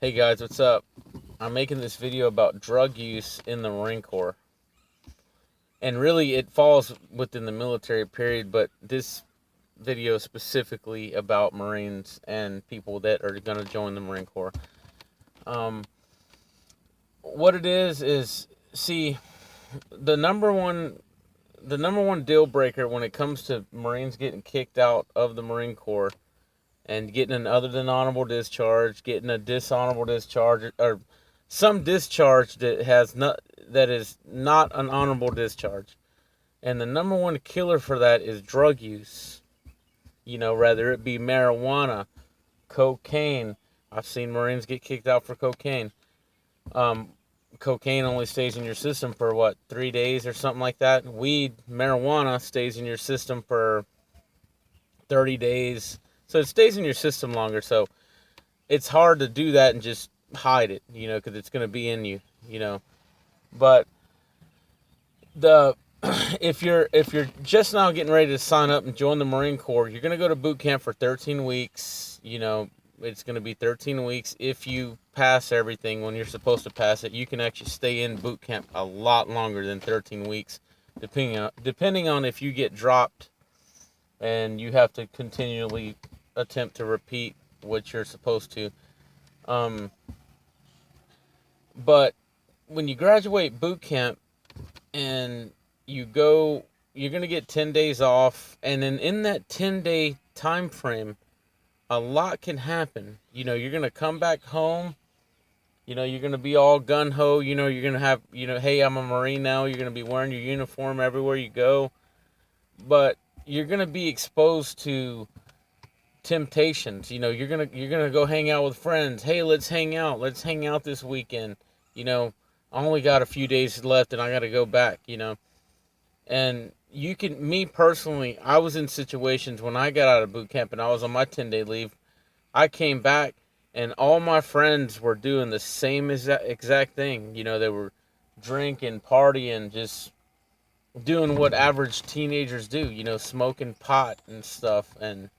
Hey guys, what's up? I'm making this video about drug use in the Marine Corps. And really, it falls within the military period, but this video is specifically about Marines and people that are going to join the Marine Corps. Um, what it is, see, the number one the number one deal breaker when it comes to Marines getting kicked out of the Marine Corps and getting an other than honorable discharge, getting a dishonorable discharge, or some discharge that is not an honorable discharge. And the number one killer for that is drug use. Whether it be marijuana, cocaine. I've seen Marines get kicked out for cocaine. Um, Cocaine only stays in your system for what, 3 days or something like that. Weed, marijuana stays in your system for 30 days. So it stays in your system longer. So it's hard to do that and just hide it, because it's going to be in you. But the if you're just now getting ready to sign up and join the Marine Corps, you're going to go to boot camp for 13 weeks. It's going to be 13 weeks. If you pass everything when you're supposed to pass it, you can actually stay in boot camp a lot longer than 13 weeks, depending on if you get dropped and you have to continually attempt to repeat what you're supposed to. Um, but when you graduate boot camp and you're going to get 10 days off. And then in that 10-day time frame, a lot can happen. You're going to come back home. You're going to be all gun-ho. You're going to have, hey, I'm a Marine now. You're going to be wearing your uniform everywhere you go. But you're going to be exposed to temptations. You're gonna go hang out with friends. Hey, let's hang out. Let's hang out this weekend. I only got a few days left and I got to go back. And me personally, I was in situations when I got out of boot camp and I was on my 10-day leave. I came back and all my friends were doing the same exact thing. They were drinking, partying, just doing what average teenagers do, smoking pot and stuff. And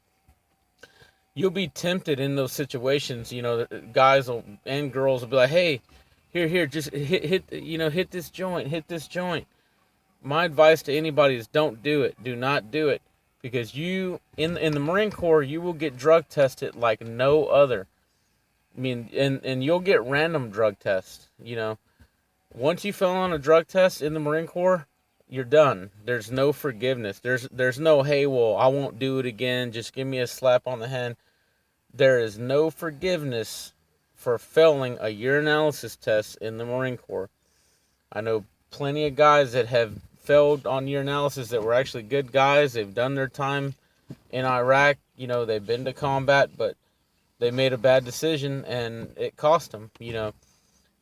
you'll be tempted in those situations. And girls will be like, hey, here, just hit this joint. My advice to anybody is don't do it. Do not do it, because you in the Marine Corps, you will get drug tested like no other. I mean, and you'll get random drug tests. Once you fail on a drug test in the Marine Corps, you're done. There's no forgiveness. There's no, hey, well, I won't do it again. Just give me a slap on the hand. There is no forgiveness for failing a urinalysis test in the Marine Corps. I know plenty of guys that have failed on urinalysis that were actually good guys. They've done their time in Iraq. They've been to combat, but they made a bad decision and it cost them. You're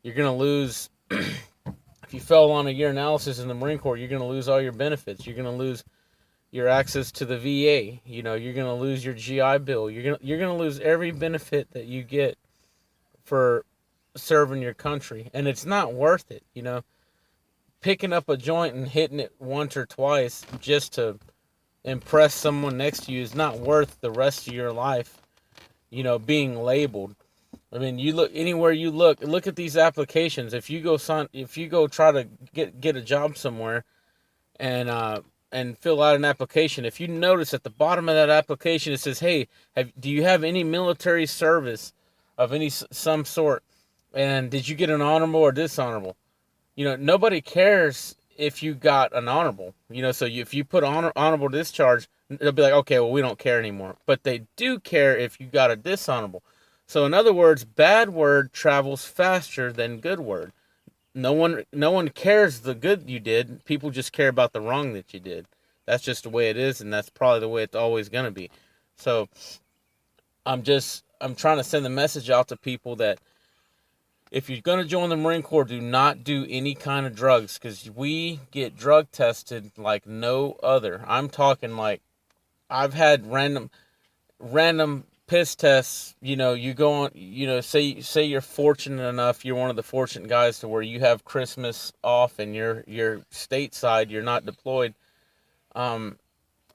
going to lose. If you fail on a urinalysis in the Marine Corps, you're going to lose all your benefits. You're going to lose your access to the VA. You're going to lose your GI Bill. You're going to lose every benefit that you get for serving your country, and it's not worth it. Picking up a joint and hitting it once or twice just to impress someone next to you is not worth the rest of your life, being labeled. I mean, you look anywhere you look at these applications. If you go try to get a job somewhere and fill out an application, if you notice at the bottom of that application it says, hey, do you have any military service of some sort, and did you get an honorable or dishonorable? Nobody cares if you got an honorable. If you put honorable discharge, they'll be like, okay, well, we don't care anymore. But they do care if you got a dishonorable. So in other words, bad word travels faster than good word. No one cares the good you did. People just care about the wrong that you did. That's just the way it is, and that's probably the way it's always gonna be. So I'm trying to send the message out to people that if you're going to join the Marine Corps, do not do any kind of drugs, because we get drug tested like no other. I'm talking like I've had random piss tests. You go on, say you're fortunate enough, you're one of the fortunate guys to where you have Christmas off and you're stateside, you're not deployed. Um,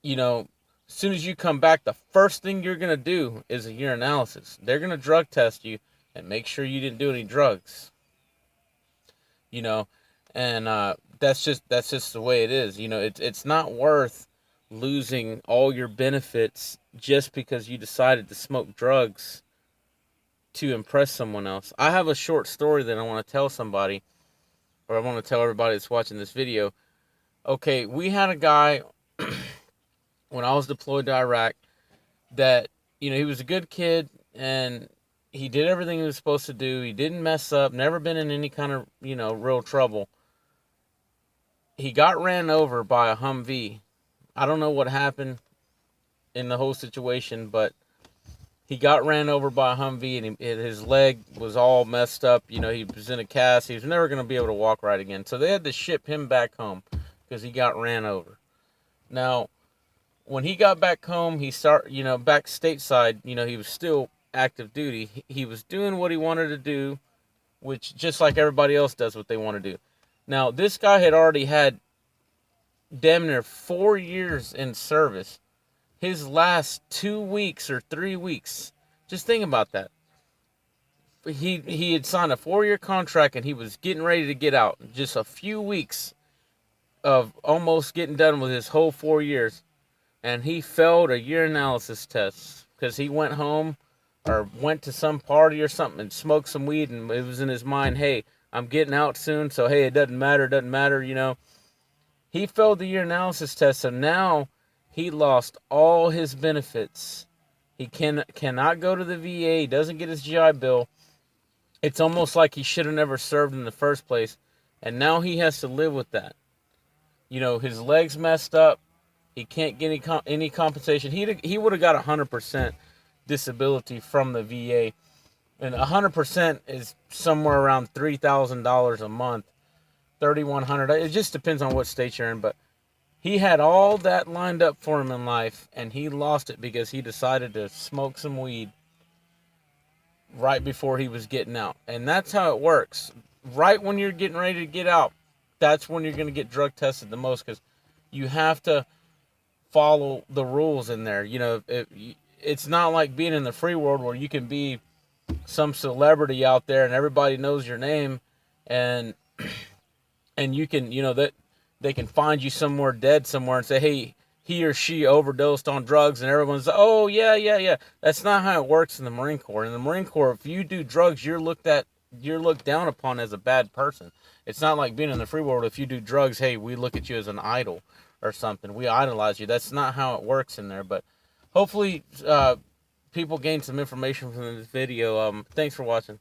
as soon as you come back, the first thing you're going to do is a urinalysis. They're going to drug test you. and make sure you didn't do any drugs. You know, and that's just the way it is. You know, it's not worth losing all your benefits just because you decided to smoke drugs to impress someone else. I have a short story that I want to tell somebody, or I want to tell everybody that's watching this video. Okay, we had a guy when I was deployed to Iraq that, he was a good kid and he did everything he was supposed to do. He didn't mess up, never been in any kind of, real trouble. He got ran over by a Humvee. I don't know what happened in the whole situation, but he got ran over by a Humvee and his leg was all messed up. He was in a cast. He was never going to be able to walk right again. So they had to ship him back home because he got ran over. Now, when he got back home, back stateside, he was still active duty. He was doing what he wanted to do, which just like everybody else does what they want to do. Now, this guy had already had damn near 4 years in service. His last 2 weeks or 3 weeks, just think about that. He had signed a 4-year contract and he was getting ready to get out. Just a few weeks of almost getting done with his whole 4 years. And he failed a urinalysis test because he went home or went to some party or something and smoked some weed, and it was in his mind, hey, I'm getting out soon, so hey, it doesn't matter. He failed the urinalysis test, so now he lost all his benefits. He cannot go to the VA. He doesn't get his GI Bill. It's almost like he should have never served in the first place, and now he has to live with that. His legs messed up. He can't get any compensation. He would have got 100% disability from the VA, and 100% is somewhere around $3,000 a month, $3,100. It just depends on what state you're in. But he had all that lined up for him in life, and he lost it because he decided to smoke some weed right before he was getting out. And that's how it works. Right when you're getting ready to get out, that's when you're going to get drug tested the most, because you have to follow the rules in there. It's not like being in the free world where you can be some celebrity out there and everybody knows your name, and you can, that they can find you somewhere dead somewhere and say, hey, he or she overdosed on drugs, and everyone's, oh yeah. That's not how it works in the Marine Corps. In the Marine Corps, if you do drugs, you're looked down upon as a bad person. It's not like being in the free world. If you do drugs, hey, we look at you as an idol or something. We idolize you. That's not how it works in there. But hopefully people gain some information from this video. Thanks for watching.